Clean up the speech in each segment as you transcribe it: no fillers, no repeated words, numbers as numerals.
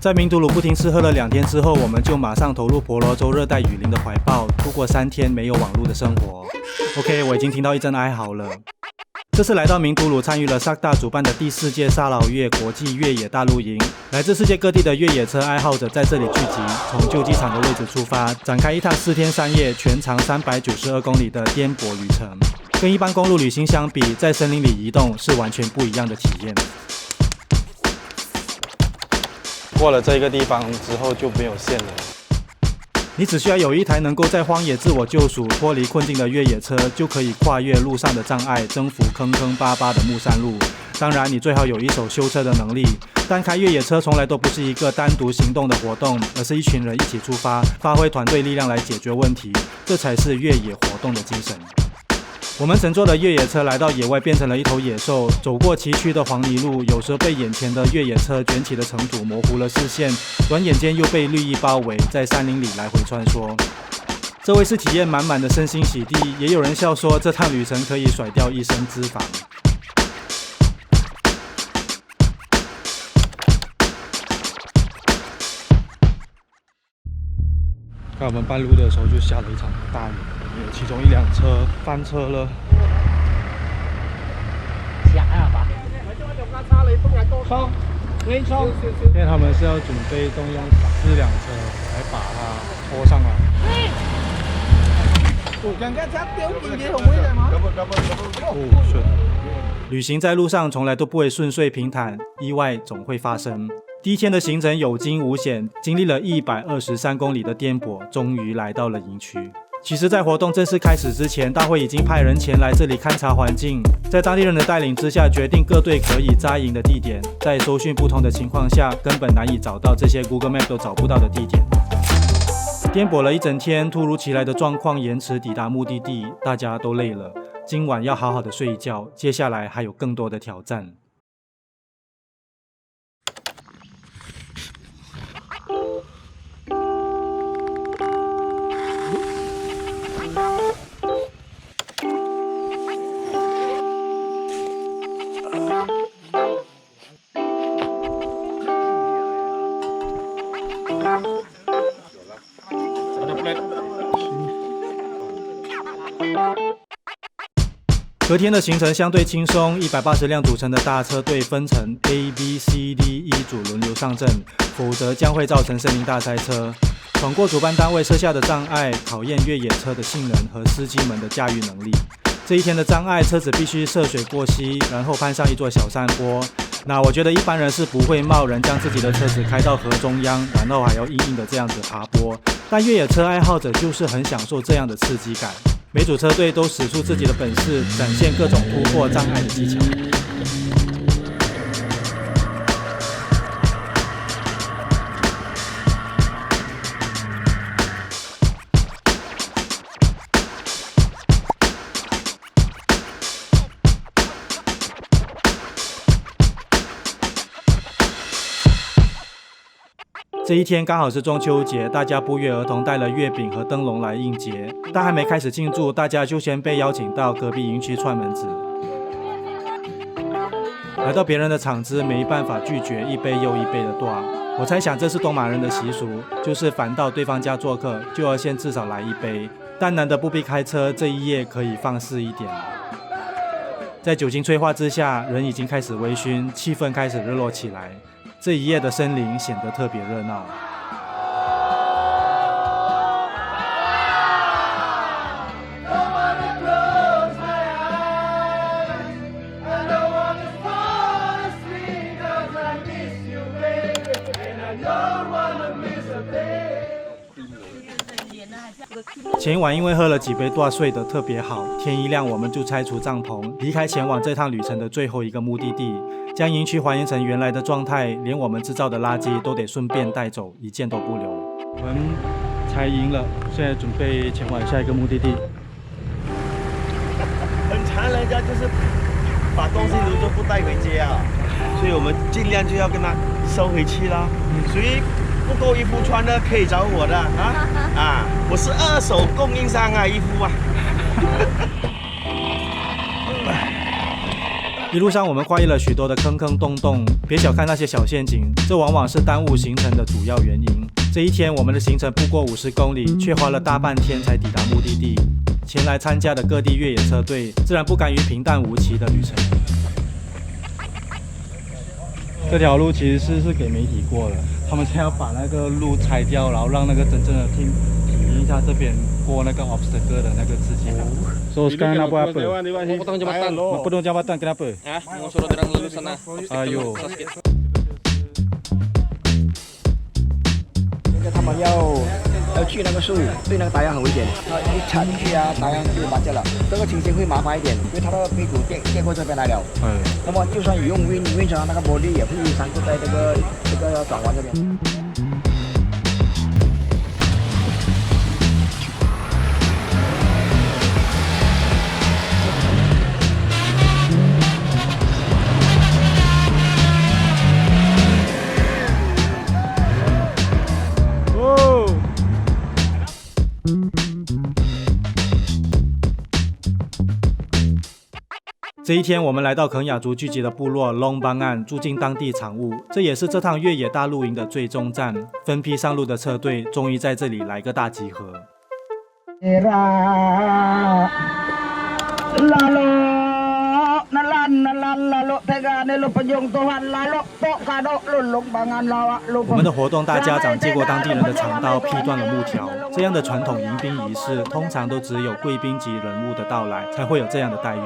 在明都鲁不停吃喝了2天之后，我们就马上投入婆罗洲热带雨林的怀抱，度过3天没有网络的生活。OK， 我已经听到一阵哀嚎了。这次来到明都鲁，参与了萨大主办的第4届沙劳越国际越野大露营，来自世界各地的越野车爱好者在这里聚集，从旧机场的位置出发，展开一趟4天3夜、全长392公里的颠簸旅程。跟一般公路旅行相比，在森林里移动是完全不一样的体验。过了这个地方之后就没有线了。你只需要有一台能够在荒野自我救赎、脱离困境的越野车，就可以跨越路上的障碍，征服坑坑巴巴的木山路。当然，你最好有一手修车的能力。但开越野车从来都不是一个单独行动的活动，而是一群人一起出发，发挥团队力量来解决问题，这才是越野活动的精神。我们乘坐的越野车来到野外，变成了一头野兽，走过崎岖的黄泥路，有时被眼前的越野车卷起的尘土模糊了视线，转眼间又被绿意包围，在山林里来回穿梭。这位是体验满满的身心洗涤，也有人笑说这趟旅程可以甩掉一身脂肪。看我们半路的时候就下了一场大雨，其中一辆车翻车了。现在他们是要准备动用4辆车来把它拖上来。旅行在路上从来都不会顺遂平坦，意外总会发生。第1天的行程有惊无险，经历了123公里的颠簸，终于来到了营区。其实，在活动正式开始之前，大会已经派人前来这里勘察环境，在当地人的带领之下，决定各队可以扎营的地点。在搜寻不同的情况下，根本难以找到这些 Google Map 都找不到的地点。颠簸了一整天，突如其来的状况延迟抵达目的地，大家都累了。今晚要好好的睡一觉，接下来还有更多的挑战。隔天的行程相对轻松，180辆组成的大车队分成 A、B、C、D 1组轮流上阵，否则将会造成森林大塞车。闯过主办单位设下的障碍，考验越野车的性能和司机们的驾驭能力。这1天的障碍，车子必须涉水过溪，然后攀上一座小山坡。那我觉得一般人是不会贸然将自己的车子开到河中央，然后还要硬硬的这样子爬坡。但越野车爱好者就是很享受这样的刺激感。每组车队都使出自己的本事，展现各种突破障碍的技巧。这1天刚好是中秋节，大家不约而同带了月饼和灯笼来应节。但还没开始庆祝，大家就先被邀请到隔壁营区串门子。来到别人的场子，没办法拒绝一杯又一杯的大。我猜想这是东马人的习俗，就是凡到对方家做客，就要先至少来一杯。但难得不必开车，这一夜可以放肆一点。在酒精催化之下，人已经开始微醺，气氛开始热络起来。这一夜的森林显得特别热闹。前一晚因为喝了几杯大，睡得特别好，天一亮我们就拆除帐篷，离开前往这趟旅程的最后一个目的地，将营区还原成原来的状态，连我们制造的垃圾都得顺便带走，一件都不留。我们拆营了，现在准备前往下一个目的地。很馋人家就是把东西都不带回家，所以我们尽量就要跟他收回去啦。所以不够衣服穿的可以找我的啊！我是2手供应商啊，衣服啊。一路上我们跨越了许多的坑坑洞洞，别小看那些小陷阱，这往往是耽误行程的主要原因。这一天我们的行程不过50公里，却花了大半天才抵达目的地。前来参加的各地越野车队自然不甘于平淡无奇的旅程。这条路其实是给媒体过的，他们现在要把那个路拆掉，然后让那个真正的 team 体验一下这边过那个 obstacle 的那个刺激感。So sekarang nak buat apa? Mau potong jembatan. Mau potong jembatan kenapa? Mau suruh orang lulus sana. Ayo. 他们要去那个树，对那个打样很危险。一插进去啊，打样就麻掉了。这个情形会麻烦一点，因为它的屁股垫过这边来了。那么就算你用 winch 那个玻璃也会闪过在这个转弯这边。这一天，我们来到肯雅族聚集的部落 Long Bang 岸，住进当地场务，这也是这趟越野大露营的最终站。分批上路的车队终于在这里来个大集合。我们的活动大家长借过当地人的长刀劈断了木条，这样的传统迎宾仪式通常都只有贵宾级人物的到来才会有这样的待遇。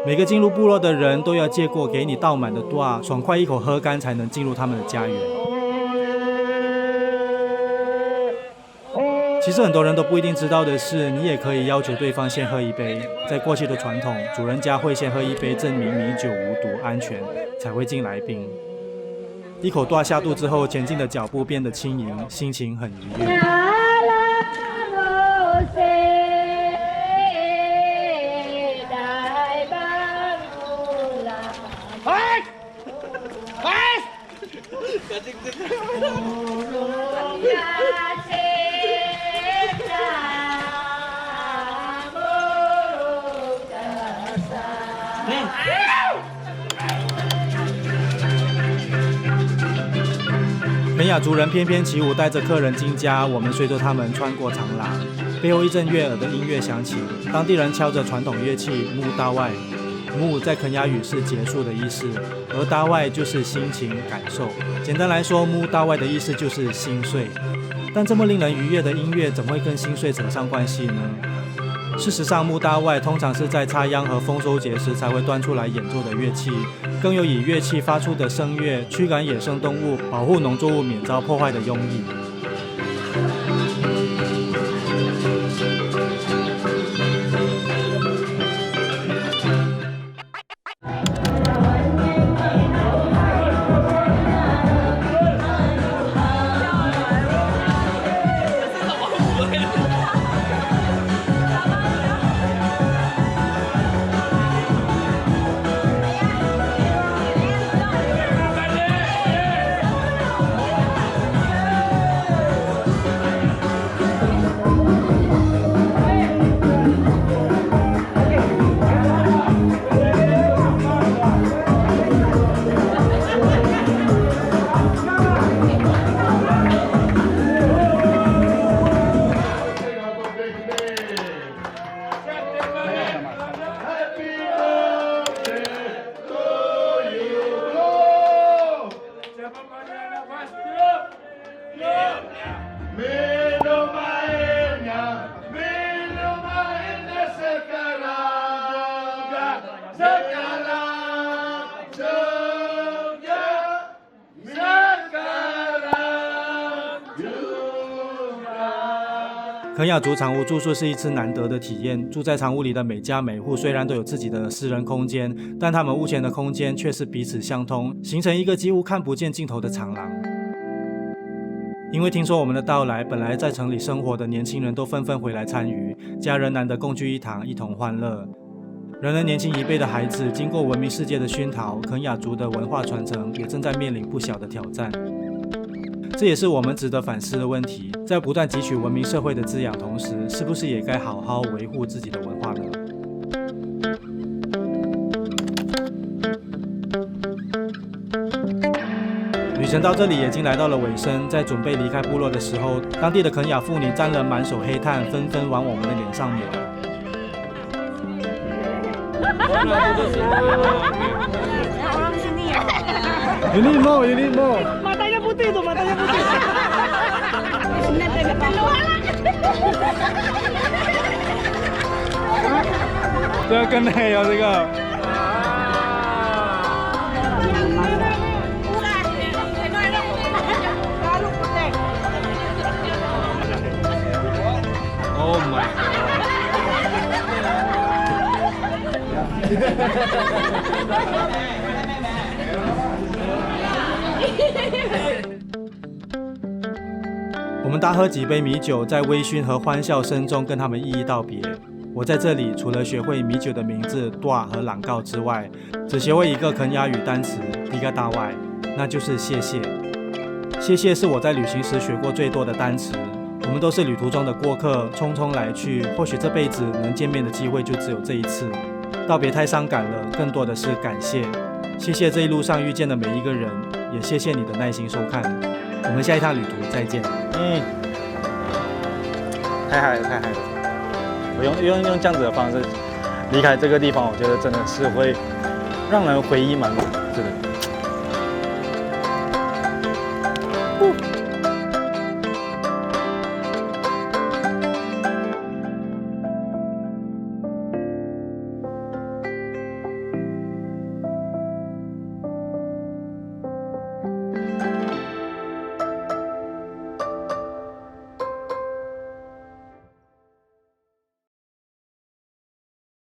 每个进入部落的人都要借过给你倒满的多，爽快一口喝干才能进入他们的家园。其实很多人都不一定知道的是，你也可以要求对方先喝一杯。在过去的传统，主人家会先喝一杯，证明米酒无毒安全，才会进来宾。一口多下肚之后，前进的脚步变得轻盈，心情很愉悦。肯雅族人翩翩起舞，带着客人进家，我们随着他们穿过长廊，背后一阵悦耳的音乐响起，当地人敲着传统乐器木大外。木在肯雅语是结束的意思，而大外就是心情感受。简单来说，木大外的意思就是心碎。但这么令人愉悦的音乐怎么会跟心碎扯上关系呢？事实上，木大外通常是在插秧和丰收节时才会端出来演奏的乐器，更有以乐器发出的声乐驱赶野生动物、保护农作物免遭破坏的用意。肯雅族长屋住宿是一次难得的体验。住在长屋里的每家每户虽然都有自己的私人空间，但他们屋前的空间却是彼此相通，形成一个几乎看不见尽头的长廊。因为听说我们的到来，本来在城里生活的年轻人都纷纷回来参与，家人难得共聚一堂，一同欢乐。然而年轻一辈的孩子经过文明世界的熏陶，肯雅族的文化传承也正在面临不小的挑战。这也是我们值得反思的问题，在不断汲取文明社会的滋养同时，是不是也该好好维护自己的文化呢？程到这里已经来到了尾声，在准备离开部落的时候，当地的肯雅妇女沾了满手黑炭，纷纷往我们的脸上抹。You need more, you need more. Matanya putih tuh, matanya putih. Keluar. 这个更黑哦，这个。Oh my god. 我们大喝几杯米酒，在微醺和欢笑声中跟他们一一道别。我在这里除了学会米酒的名字 Dua 和朗告之外，只学会一个肯雅语单词 Tigadawai， 那就是谢谢。谢谢是我在旅行时学过最多的单词。我们都是旅途中的过客，匆匆来去，或许这辈子能见面的机会就只有这一次。道别太伤感了，更多的是感谢。谢谢这一路上遇见的每一个人，也谢谢你的耐心收看。我们下一趟旅途再见。太嗨了，太嗨了！我用这样子的方式离开这个地方，我觉得真的是会让人回忆满满，真的。